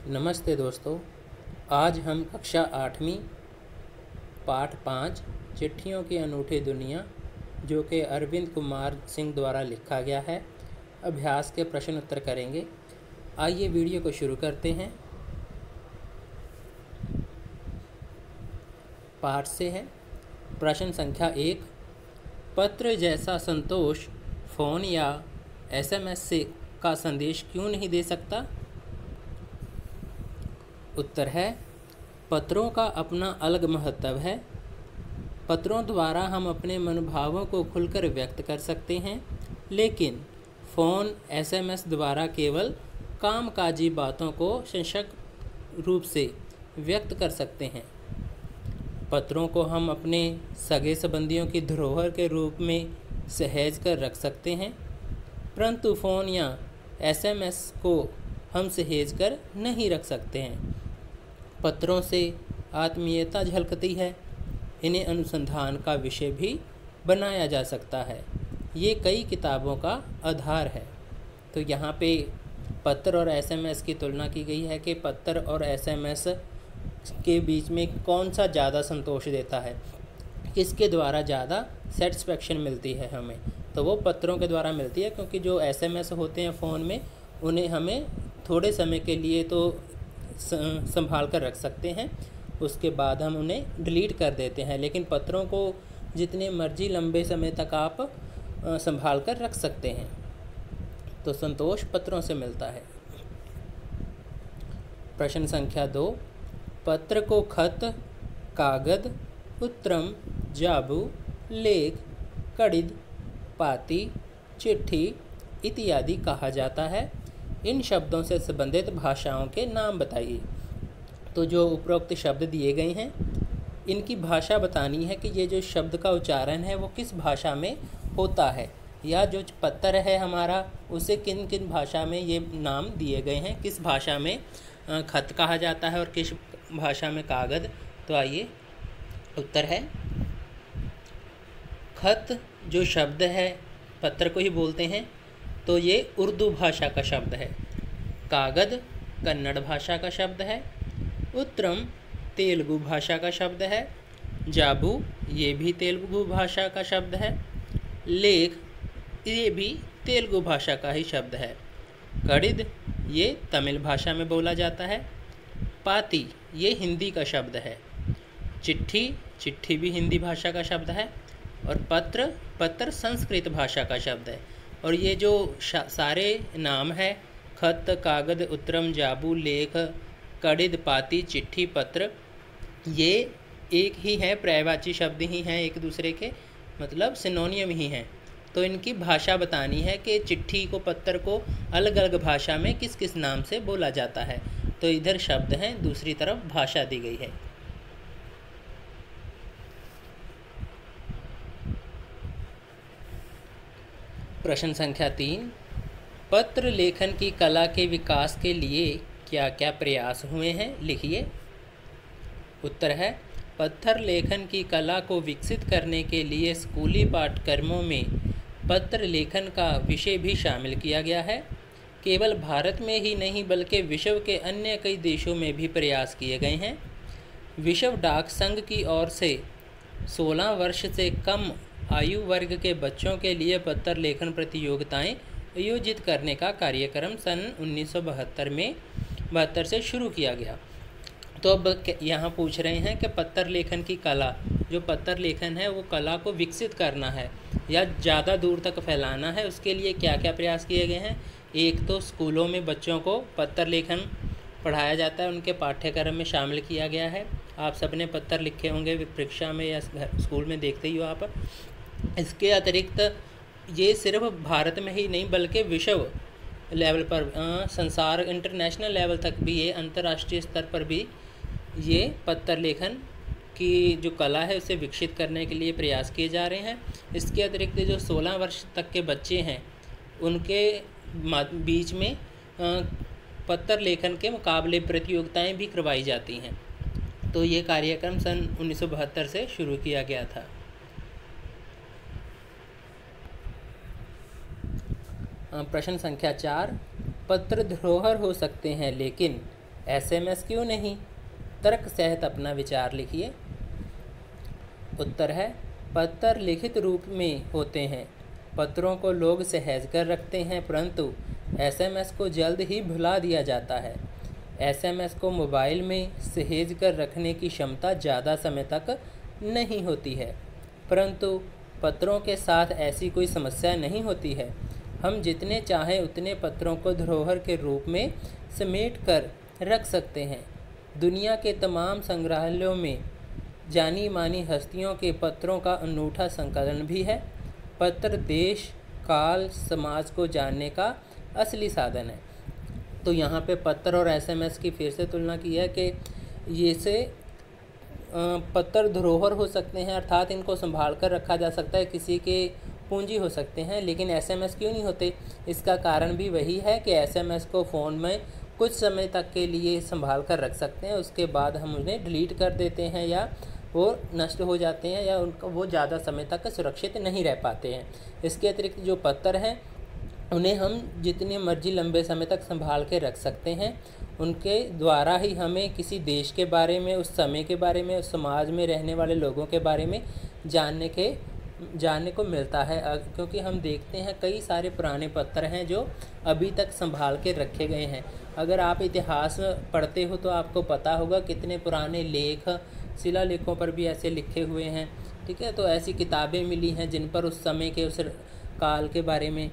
नमस्ते दोस्तों। आज हम कक्षा 8वीं पाठ 5 चिट्ठियों की अनूठी दुनिया, जो कि अरविंद कुमार सिंह द्वारा लिखा गया है, अभ्यास के प्रश्न उत्तर करेंगे। आइए वीडियो को शुरू करते हैं। पाठ से है प्रश्न संख्या 1। पत्र जैसा संतोष फ़ोन या SMS से का संदेश क्यों नहीं दे सकता? उत्तर है, पत्रों का अपना अलग महत्व है। पत्रों द्वारा हम अपने मनोभावों को खुलकर व्यक्त कर सकते हैं, लेकिन फ़ोन SMS द्वारा केवल कामकाजी बातों को सशक्त रूप से व्यक्त कर सकते हैं। पत्रों को हम अपने सगे संबंधियों की धरोहर के रूप में सहेज कर रख सकते हैं, परंतु फ़ोन या SMS को हम सहेज कर नहीं रख सकते हैं। पत्रों से आत्मीयता झलकती है। इन्हें अनुसंधान का विषय भी बनाया जा सकता है। ये कई किताबों का आधार है। तो यहाँ पे पत्र और SMS की तुलना की गई है कि पत्र और SMS के बीच में कौन सा ज़्यादा संतोष देता है, किसके द्वारा ज़्यादा सेटिस्फेक्शन मिलती है हमें। तो वो पत्रों के द्वारा मिलती है, क्योंकि जो SMS होते हैं फ़ोन में, उन्हें हमें थोड़े समय के लिए तो संभाल कर रख सकते हैं, उसके बाद हम उन्हें डिलीट कर देते हैं। लेकिन पत्रों को जितने मर्जी लंबे समय तक आप संभाल कर रख सकते हैं। तो संतोष पत्रों से मिलता है। प्रश्न संख्या 2। पत्र को खत, कागद, उत्तरम, जाबू, लेख, कड़िद, पाती, चिट्ठी इत्यादि कहा जाता है। इन शब्दों से संबंधित भाषाओं के नाम बताइए। तो जो उपरोक्त शब्द दिए गए हैं, इनकी भाषा बतानी है कि ये जो शब्द का उच्चारण है वो किस भाषा में होता है, या जो पत्र है हमारा उसे किन किन भाषा में ये नाम दिए गए हैं, किस भाषा में खत कहा जाता है और किस भाषा में कागज़। तो आइए, उत्तर है खत जो शब्द है पत्र को ही बोलते हैं, तो ये उर्दू भाषा का शब्द है। कागद कन्नड़ भाषा का शब्द है। उत्तरम तेलुगु भाषा का शब्द है। जाबू ये भी तेलुगु भाषा का शब्द है। लेख ये भी तेलुगु भाषा का ही शब्द है। कड़िद ये तमिल भाषा में बोला जाता है। पाती ये हिंदी का शब्द है। चिट्ठी भी हिंदी भाषा का शब्द है। और पत्र संस्कृत भाषा का शब्द है। और ये जो सारे नाम है, खत, कागद, उत्तरम, जाबू, लेख, कड़िद, पाती, चिट्ठी, पत्र, ये एक ही हैं, पर्यायवाची शब्द ही हैं, एक दूसरे के मतलब सिनोनियम ही हैं। तो इनकी भाषा बतानी है कि चिट्ठी को, पत्र को अलग अलग भाषा में किस किस नाम से बोला जाता है। तो इधर शब्द हैं, दूसरी तरफ भाषा दी गई है। प्रश्न संख्या 3। पत्र लेखन की कला के विकास के लिए क्या क्या प्रयास हुए हैं, लिखिए। उत्तर है, पत्र लेखन की कला को विकसित करने के लिए स्कूली पाठ्यक्रमों में पत्र लेखन का विषय भी शामिल किया गया है। केवल भारत में ही नहीं बल्कि विश्व के अन्य कई देशों में भी प्रयास किए गए हैं। विश्व डाक संघ की ओर से 16 वर्ष से कम आयु वर्ग के बच्चों के लिए पत्र लेखन प्रतियोगिताएं आयोजित करने का कार्यक्रम सन 1972 से शुरू किया गया। तो अब यहाँ पूछ रहे हैं कि पत्र लेखन की कला, जो पत्र लेखन है वो कला को विकसित करना है या ज़्यादा दूर तक फैलाना है, उसके लिए क्या क्या प्रयास किए गए हैं। एक तो स्कूलों में बच्चों को पत्र लेखन पढ़ाया जाता है, उनके पाठ्यक्रम में शामिल किया गया है। आप सबने पत्र लिखे होंगे परीक्षा में या स्कूल में, देखते ही हो आप। इसके अतिरिक्त ये सिर्फ भारत में ही नहीं बल्कि विश्व लेवल पर, संसार इंटरनेशनल लेवल तक भी, ये अंतर्राष्ट्रीय स्तर पर भी ये पत्र लेखन की जो कला है उसे विकसित करने के लिए प्रयास किए जा रहे हैं। इसके अतिरिक्त जो 16 वर्ष तक के बच्चे हैं उनके बीच में पत्र लेखन के मुकाबले प्रतियोगिताएं भी करवाई जाती हैं। तो ये कार्यक्रम सन 1972 से शुरू किया गया था। प्रश्न संख्या 4। पत्र धरोहर हो सकते हैं, लेकिन SMS क्यों नहीं? तर्क सहित अपना विचार लिखिए। उत्तर है, पत्र लिखित रूप में होते हैं। पत्रों को लोग सहेज कर रखते हैं, परंतु SMS को जल्द ही भुला दिया जाता है। SMS को मोबाइल में सहेज कर रखने की क्षमता ज़्यादा समय तक नहीं होती है, परंतु पत्रों के साथ ऐसी कोई समस्या नहीं होती है। हम जितने चाहें उतने पत्रों को धरोहर के रूप में समेट कर रख सकते हैं। दुनिया के तमाम संग्रहालयों में जानी मानी हस्तियों के पत्रों का अनूठा संकलन भी है। पत्र देश, काल, समाज को जानने का असली साधन है। तो यहाँ पे पत्र और SMS की फिर से तुलना की है कि ये से पत्र धरोहर हो सकते हैं, अर्थात इनको संभाल कर रखा जा सकता है, किसी के पूंजी हो सकते हैं, लेकिन SMS क्यों नहीं होते? इसका कारण भी वही है कि SMS को फ़ोन में कुछ समय तक के लिए संभाल कर रख सकते हैं, उसके बाद हम उन्हें डिलीट कर देते हैं या वो नष्ट हो जाते हैं या उनका वो ज़्यादा समय तक सुरक्षित नहीं रह पाते हैं। इसके अतिरिक्त जो पत्र हैं उन्हें हम जितने मर्जी लंबे समय तक संभाल के रख सकते हैं। उनके द्वारा ही हमें किसी देश के बारे में, उस समय के बारे में, उस समाज में रहने वाले लोगों के बारे में जानने को मिलता है। क्योंकि हम देखते हैं कई सारे पुराने पत्र हैं जो अभी तक संभाल के रखे गए हैं। अगर आप इतिहास पढ़ते हो तो आपको पता होगा कितने पुराने लेख, शिलालेखों पर भी ऐसे लिखे हुए हैं। ठीक है, तो ऐसी किताबें मिली हैं जिन पर उस समय के, उस काल के बारे में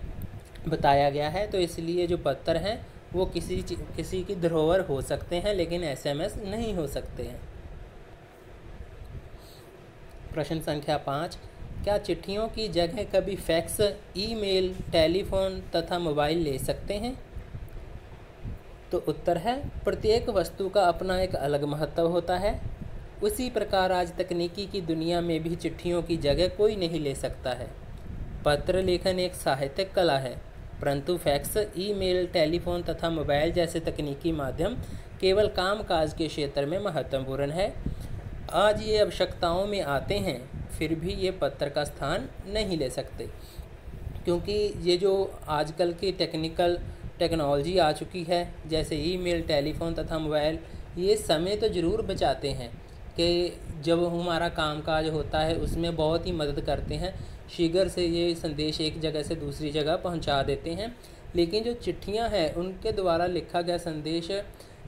बताया गया है। तो इसलिए जो पत्र हैं वो किसी की धरोहर हो सकते हैं, लेकिन SMS नहीं हो सकते हैं। प्रश्न संख्या 5, क्या चिट्ठियों की जगह कभी फैक्स, ईमेल, टेलीफोन तथा मोबाइल ले सकते हैं? तो उत्तर है, प्रत्येक वस्तु का अपना एक अलग महत्व होता है। उसी प्रकार आज तकनीकी की दुनिया में भी चिट्ठियों की जगह कोई नहीं ले सकता है। पत्र लेखन एक साहित्यिक कला है, परंतु फैक्स, ईमेल, टेलीफोन तथा मोबाइल जैसे तकनीकी माध्यम केवल कामकाज के क्षेत्र में महत्वपूर्ण है। आज ये आवश्यकताओं में आते हैं, फिर भी ये पत्र का स्थान नहीं ले सकते, क्योंकि ये जो आजकल की टेक्नोलॉजी आ चुकी है, जैसे ईमेल, टेलीफोन तथा मोबाइल, ये समय तो ज़रूर बचाते हैं कि जब हमारा कामकाज होता है उसमें बहुत ही मदद करते हैं, शीघ्र से ये संदेश एक जगह से दूसरी जगह पहुंचा देते हैं। लेकिन जो चिट्ठियां हैं उनके द्वारा लिखा गया संदेश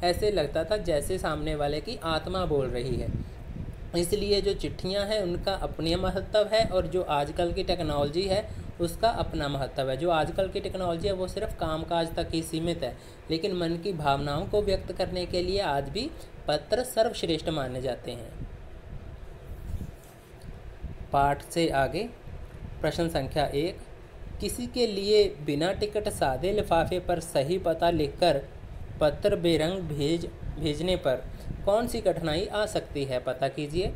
ऐसे लगता था जैसे सामने वाले की आत्मा बोल रही है। इसलिए जो चिट्ठियां हैं उनका अपना महत्व है और जो आजकल की टेक्नोलॉजी है उसका अपना महत्व है। जो आजकल की टेक्नोलॉजी है वो सिर्फ कामकाज तक ही सीमित है, लेकिन मन की भावनाओं को व्यक्त करने के लिए आज भी पत्र सर्वश्रेष्ठ माने जाते हैं। पाठ से आगे प्रश्न संख्या 1, किसी के लिए बिना टिकट सादे लिफाफे पर सही पता लिखकर पत्र बेरंग भेजने पर कौन सी कठिनाई आ सकती है, पता कीजिए।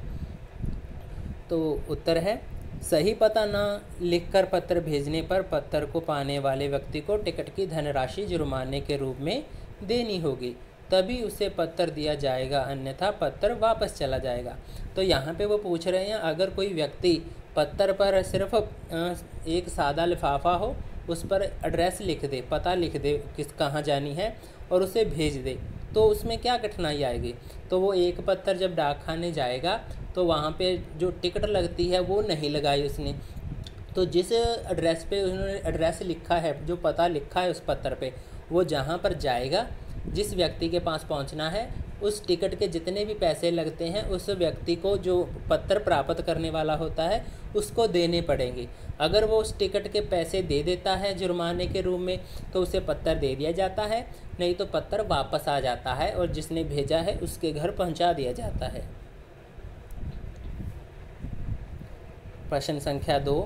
तो उत्तर है, सही पता न लिखकर पत्र भेजने पर पत्र को पाने वाले व्यक्ति को टिकट की धनराशि जुर्माने के रूप में देनी होगी, तभी उसे पत्र दिया जाएगा, अन्यथा पत्र वापस चला जाएगा। तो यहाँ पे वो पूछ रहे हैं, अगर कोई व्यक्ति पत्र पर सिर्फ एक सादा लिफाफा हो, उस पर एड्रेस लिख दे, पता लिख दे कहाँ जानी है और उसे भेज दे, तो उसमें क्या कठिनाई आएगी? तो वो एक पत्र जब डाकखाने जाएगा तो वहाँ पे जो टिकट लगती है वो नहीं लगाई उसने, तो जिस एड्रेस पे उन्होंने एड्रेस लिखा है, जो पता लिखा है उस पत्र पे, वो जहाँ पर जाएगा, जिस व्यक्ति के पास पहुँचना है, उस टिकट के जितने भी पैसे लगते हैं उस व्यक्ति को, जो पत्र प्राप्त करने वाला होता है, उसको देने पड़ेंगे। अगर वो उस टिकट के पैसे दे देता है जुर्माने के रूप में तो उसे पत्र दे दिया जाता है, नहीं तो पत्र वापस आ जाता है और जिसने भेजा है उसके घर पहुंचा दिया जाता है। प्रश्न संख्या 2,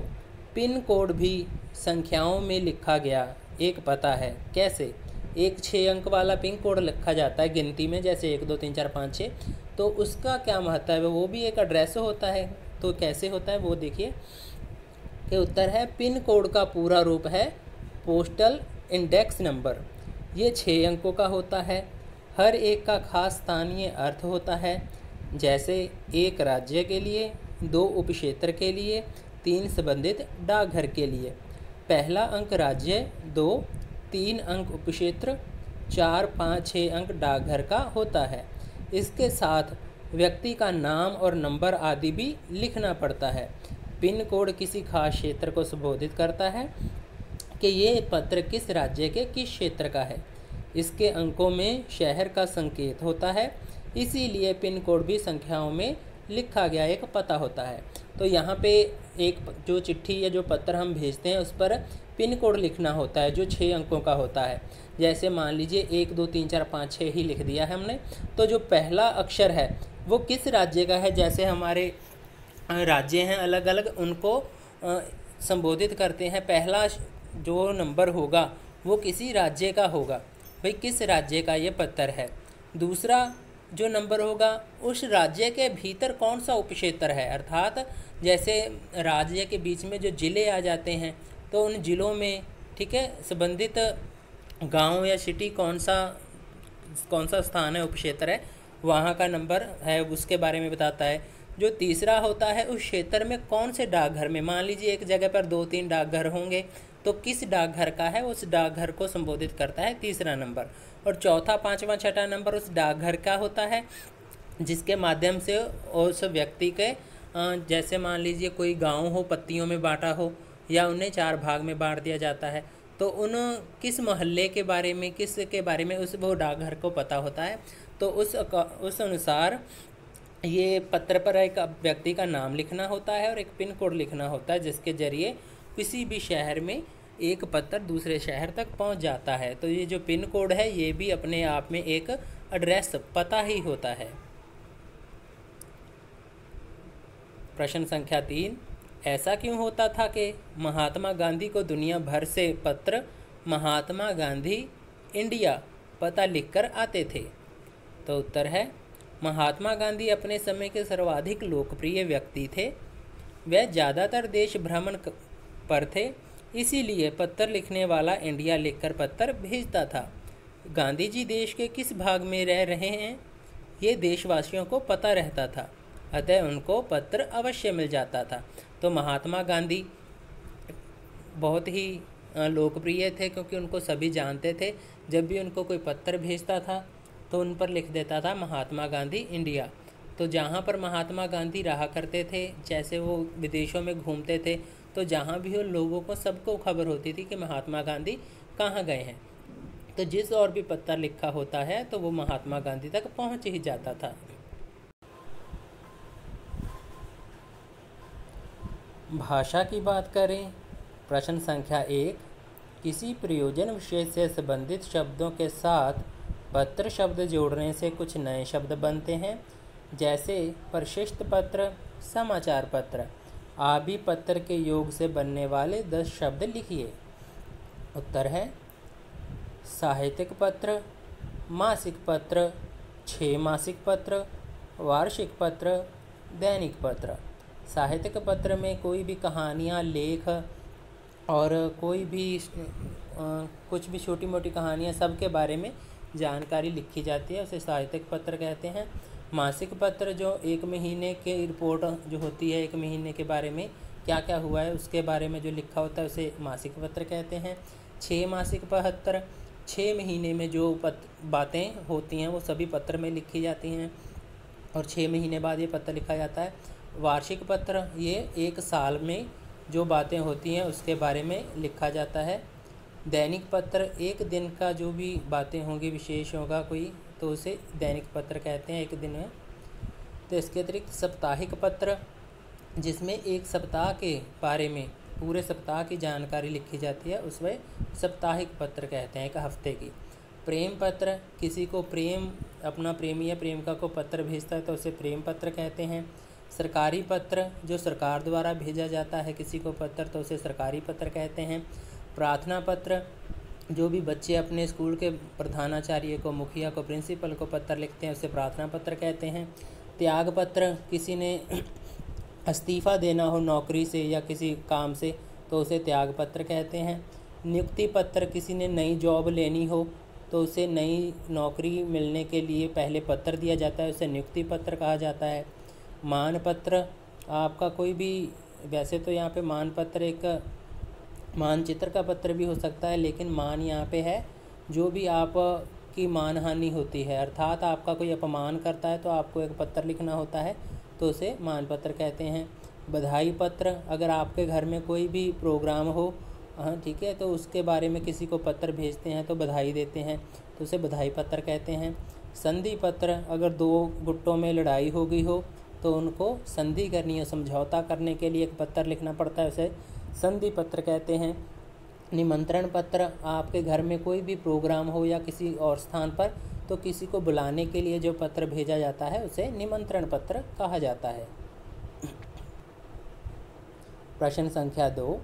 पिन कोड भी संख्याओं में लिखा गया एक पता है, कैसे? एक 6 अंक वाला पिन कोड लिखा जाता है गिनती में, जैसे 1 2 3 4 5 6, तो उसका क्या महत्व है? वो भी एक एड्रेस होता है। तो कैसे होता है वो देखिए कि उत्तर है, पिन कोड का पूरा रूप है पोस्टल इंडेक्स नंबर। ये 6 अंकों का होता है, हर एक का खास स्थानीय अर्थ होता है, जैसे 1 राज्य के लिए, 2 उपक्षेत्र के लिए, 3 संबंधित डाकघर के लिए। पहला अंक राज्य, 2, 3 अंक उपक्षेत्र, 4, 5, 6 अंक डाकघर का होता है। इसके साथ व्यक्ति का नाम और नंबर आदि भी लिखना पड़ता है। पिन कोड किसी खास क्षेत्र को संबोधित करता है कि ये पत्र किस राज्य के किस क्षेत्र का है। इसके अंकों में शहर का संकेत होता है, इसीलिए पिन कोड भी संख्याओं में लिखा गया एक पता होता है। तो यहाँ पे एक जो चिट्ठी या जो पत्र हम भेजते हैं उस पर पिन कोड लिखना होता है जो 6 अंकों का होता है। जैसे मान लीजिए 1, 2, 3, 4, 5, 6 ही लिख दिया है हमने, तो जो पहला अक्षर है वो किस राज्य का है, जैसे हमारे राज्य हैं अलग अलग, उनको संबोधित करते हैं। पहला जो नंबर होगा वो किसी राज्य का होगा, भाई किस राज्य का ये पत्र है। दूसरा जो नंबर होगा उस राज्य के भीतर कौन सा उपक्षेत्र है, अर्थात जैसे राज्य के बीच में जो ज़िले आ जाते हैं तो उन ज़िलों में, ठीक है, संबंधित गांव या सिटी कौन सा स्थान है, उपक्षेत्र है, वहाँ का नंबर है, उसके बारे में बताता है। जो तीसरा होता है उस क्षेत्र में कौन से डाकघर में, मान लीजिए एक जगह पर 2-3 डाकघर होंगे तो किस डाकघर का है उस डाकघर को संबोधित करता है तीसरा नंबर। और चौथा, पाँचवा, छठा नंबर उस डाकघर का होता है जिसके माध्यम से उस व्यक्ति के जैसे मान लीजिए कोई गांव हो, पत्तियों में बांटा हो या उन्हें 4 भाग में बांट दिया जाता है, तो उन किस मोहल्ले के बारे में, किस के बारे में उस वो डाकघर को पता होता है। तो उस अनुसार ये पत्र पर एक व्यक्ति का नाम लिखना होता है और एक पिन कोड लिखना होता है, जिसके जरिए किसी भी शहर में एक पत्र दूसरे शहर तक पहुंच जाता है। तो ये जो पिन कोड है ये भी अपने आप में एक एड्रेस, पता ही होता है। प्रश्न संख्या 3, ऐसा क्यों होता था कि महात्मा गांधी को दुनिया भर से पत्र महात्मा गांधी इंडिया पता लिखकर आते थे? तो उत्तर है, महात्मा गांधी अपने समय के सर्वाधिक लोकप्रिय व्यक्ति थे। वह ज़्यादातर देश भ्रमण पर थे, इसीलिए पत्र लिखने वाला इंडिया लिखकर पत्र भेजता था। गांधी जी देश के किस भाग में रह रहे हैं ये देशवासियों को पता रहता था, अतः उनको पत्र अवश्य मिल जाता था। तो महात्मा गांधी बहुत ही लोकप्रिय थे क्योंकि उनको सभी जानते थे। जब भी उनको कोई पत्र भेजता था तो उन पर लिख देता था महात्मा गांधी इंडिया। तो जहाँ पर महात्मा गांधी रहा करते थे, जैसे वो विदेशों में घूमते थे, तो जहाँ भी उन लोगों को सबको खबर होती थी कि महात्मा गांधी कहाँ गए हैं। तो जिस और भी पत्र लिखा होता है तो वो महात्मा गांधी तक पहुँच ही जाता था। भाषा की बात करें। प्रश्न संख्या 1, किसी प्रयोजन विशेष से संबंधित शब्दों के साथ पत्र शब्द जोड़ने से कुछ नए शब्द बनते हैं, जैसे प्रशस्त पत्र, समाचार पत्र। आप भी पत्र के योग से बनने वाले 10 शब्द लिखिए। उत्तर है, साहित्यिक पत्र, मासिक पत्र, 6 मासिक पत्र, वार्षिक पत्र, दैनिक पत्र। साहित्यिक पत्र में कोई भी कहानियाँ, लेख और कोई भी कुछ भी छोटी मोटी कहानियाँ, सब के बारे में जानकारी लिखी जाती है, उसे साहित्यिक पत्र कहते हैं। मासिक पत्र जो 1 महीने के रिपोर्ट जो होती है, 1 महीने के बारे में क्या क्या हुआ है उसके बारे में जो लिखा होता है उसे मासिक पत्र कहते हैं। 6 मासिक पत्र, 6 महीने में जो बातें होती हैं वो सभी पत्र में लिखी जाती हैं और 6 महीने बाद ये पत्र लिखा जाता है। वार्षिक पत्र, ये 1 साल में जो बातें होती हैं उसके बारे में लिखा जाता है। दैनिक पत्र, 1 दिन का जो भी बातें होंगी, विशेष होगा कोई, तो उसे दैनिक पत्र कहते हैं, 1 दिन में। तो इसके अतिरिक्त साप्ताहिक पत्र, जिसमें 1 सप्ताह के बारे में, पूरे सप्ताह की जानकारी लिखी जाती है, उसमें साप्ताहिक पत्र कहते हैं, 1 हफ्ते की। प्रेम पत्र, किसी को प्रेम, अपना प्रेमी या प्रेमिका को पत्र भेजता है तो उसे प्रेम पत्र कहते हैं। सरकारी पत्र, जो सरकार द्वारा भेजा जाता है किसी को पत्र, तो उसे सरकारी पत्र कहते हैं। प्रार्थना पत्र, जो भी बच्चे अपने स्कूल के प्रधानाचार्य को, मुखिया को, प्रिंसिपल को पत्र लिखते हैं, उसे प्रार्थना पत्र कहते हैं। त्याग पत्र, किसी ने इस्तीफ़ा देना हो नौकरी से या किसी काम से तो उसे त्याग पत्र कहते हैं। नियुक्ति पत्र, किसी ने नई जॉब लेनी हो तो उसे नई नौकरी मिलने के लिए पहले पत्र दिया जाता है, उसे नियुक्ति पत्र कहा जाता है। मान पत्र, आपका कोई भी, वैसे तो यहाँ पे मान पत्र एक मानचित्र का पत्र भी हो सकता है, लेकिन मान यहाँ पे है जो भी आप की मानहानि होती है, अर्थात आपका कोई अपमान करता है तो आपको एक पत्र लिखना होता है, तो उसे मानपत्र कहते हैं। बधाई पत्र, अगर आपके घर में कोई भी प्रोग्राम हो, हाँ ठीक है, तो उसके बारे में किसी को पत्र भेजते हैं तो बधाई देते हैं, तो उसे बधाई पत्र कहते हैं। संधि पत्र, अगर दो गुटों में लड़ाई हो गई हो तो उनको संधि करनी है, समझौता करने के लिए एक पत्र लिखना पड़ता है, उसे संधि पत्र कहते हैं। निमंत्रण पत्र, आपके घर में कोई भी प्रोग्राम हो या किसी और स्थान पर, तो किसी को बुलाने के लिए जो पत्र भेजा जाता है उसे निमंत्रण पत्र कहा जाता है। प्रश्न संख्या 2,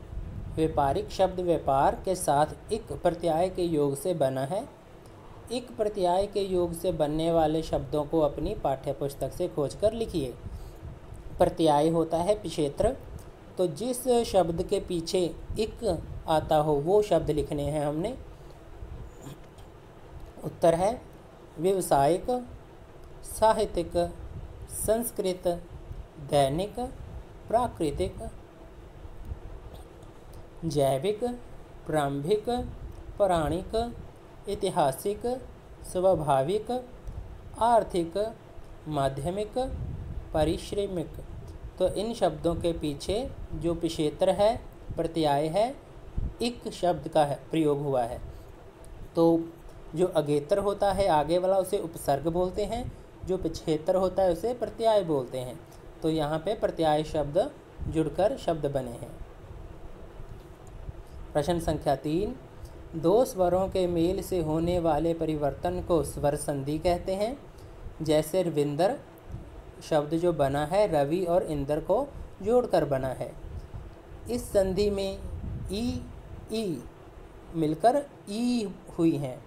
व्यापारिक शब्द व्यापार के साथ इक प्रत्यय के योग से बना है। इक प्रत्यय के योग से बनने वाले शब्दों को अपनी पाठ्य पुस्तक से खोजकर लिखिए। प्रत्यय होता है पिछेत्र, तो जिस शब्द के पीछे इक आता हो वो शब्द लिखने हैं हमने। उत्तर है व्यावसायिक, साहित्यिक, संस्कृत, दैनिक, प्राकृतिक, जैविक, प्रारंभिक, पौराणिक, ऐतिहासिक, स्वाभाविक, आर्थिक, माध्यमिक, परिश्रमिक। तो इन शब्दों के पीछे जो पिछेत्र है, प्रत्यय है, इक शब्द का है प्रयोग हुआ है। तो जो अगेतर होता है आगे वाला उसे उपसर्ग बोलते हैं, जो पिछेत्र होता है उसे प्रत्यय बोलते हैं। तो यहाँ पे प्रत्यय शब्द जुड़कर शब्द बने हैं। प्रश्न संख्या 3, दो स्वरों के मेल से होने वाले परिवर्तन को स्वर संधि कहते हैं। जैसे रविंद्र शब्द जो बना है रवि और इंद्र को जोड़कर बना है। इस संधि में ई मिलकर ई हुई हैं,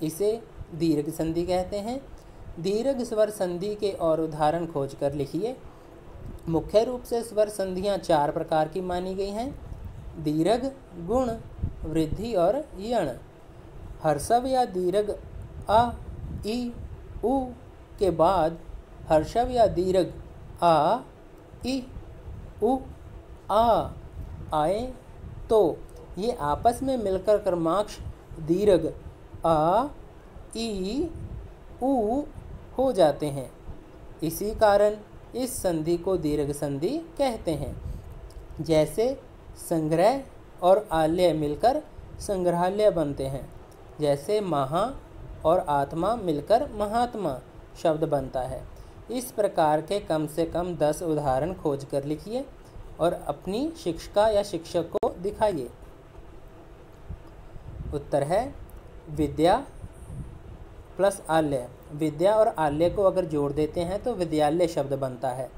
इसे दीर्घ संधि कहते हैं। दीर्घ स्वर संधि के और उदाहरण खोजकर लिखिए। मुख्य रूप से स्वर संधियां 4 प्रकार की मानी गई हैं: दीर्घ, गुण, वृद्धि और यण। हर्षव या दीर्घ अ, ई, उ के बाद हर्षव या दीर्घ आ, ई, उ, आ आए तो ये आपस में मिलकर क्रमांश दीर्घ आ, ई, उ हो जाते हैं। इसी कारण इस संधि को दीर्घ संधि कहते हैं। जैसे संग्रह और आलय मिलकर संग्रहालय बनते हैं। जैसे महा और आत्मा मिलकर महात्मा शब्द बनता है। इस प्रकार के कम से कम 10 उदाहरण खोजकर लिखिए और अपनी शिक्षिका या शिक्षक को दिखाइए। उत्तर है विद्या प्लस आलय। विद्या और आलय को अगर जोड़ देते हैं तो विद्यालय शब्द बनता है।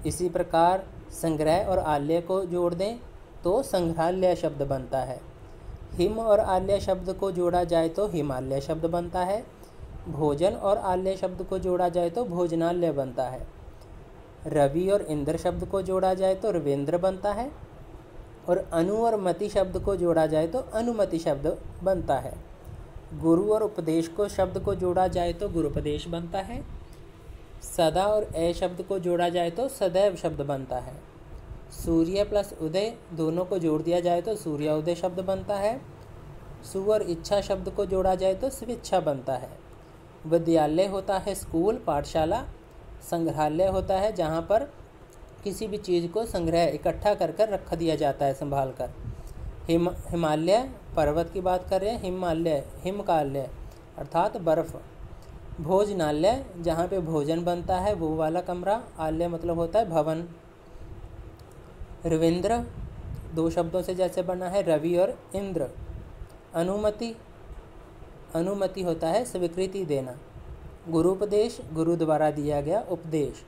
इसी प्रकार संग्रह और आलय को जोड़ दें तो संग्रहालय शब्द बनता है। हिम और आलय शब्द को जोड़ा जाए तो हिमालय शब्द बनता है। भोजन और आलय शब्द को जोड़ा जाए तो भोजनालय बनता है। रवि और इंद्र शब्द को जोड़ा जाए तो रविंद्र बनता है। और अनु और मति शब्द को जोड़ा जाए तो अनुमति शब्द बनता है। गुरु और उपदेश को शब्द को जोड़ा जाए तो गुरुपदेश बनता है। सदा और ए शब्द को जोड़ा जाए तो सदैव शब्द बनता है। सूर्य प्लस उदय दोनों को जोड़ दिया जाए तो सूर्योदय शब्द बनता है। सु और इच्छा शब्द को जोड़ा जाए तो स्वेच्छा बनता है। विद्यालय होता है स्कूल, पाठशाला। संग्रहालय होता है जहाँ पर किसी भी चीज़ को संग्रह इकट्ठा कर कर रख दिया जाता है संभाल कर। हिमालय पर्वत की बात कर रहे हैं। हिमालय हिमकालय अर्थात बर्फ़। भोजनालय जहाँ पे भोजन बनता है वो वाला कमरा। आलय मतलब होता है भवन। रविंद्र 2 शब्दों से जैसे बना है रवि और इंद्र। अनुमति, अनुमति होता है स्वीकृति देना। गुरुपदेश गुरु द्वारा दिया गया उपदेश।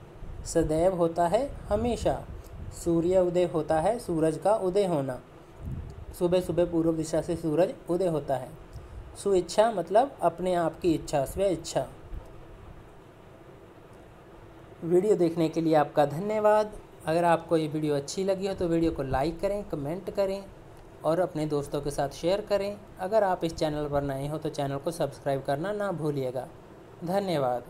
सदैव होता है हमेशा। सूर्य उदय होता है सूरज का उदय होना। सुबह सुबह पूर्व दिशा से सूरज उदय होता है। सुइच्छा मतलब अपने आप की इच्छा, स्व इच्छा। वीडियो देखने के लिए आपका धन्यवाद। अगर आपको ये वीडियो अच्छी लगी हो तो वीडियो को लाइक करें, कमेंट करें और अपने दोस्तों के साथ शेयर करें। अगर आप इस चैनल पर नए हो तो चैनल को सब्सक्राइब करना ना भूलिएगा। धन्यवाद।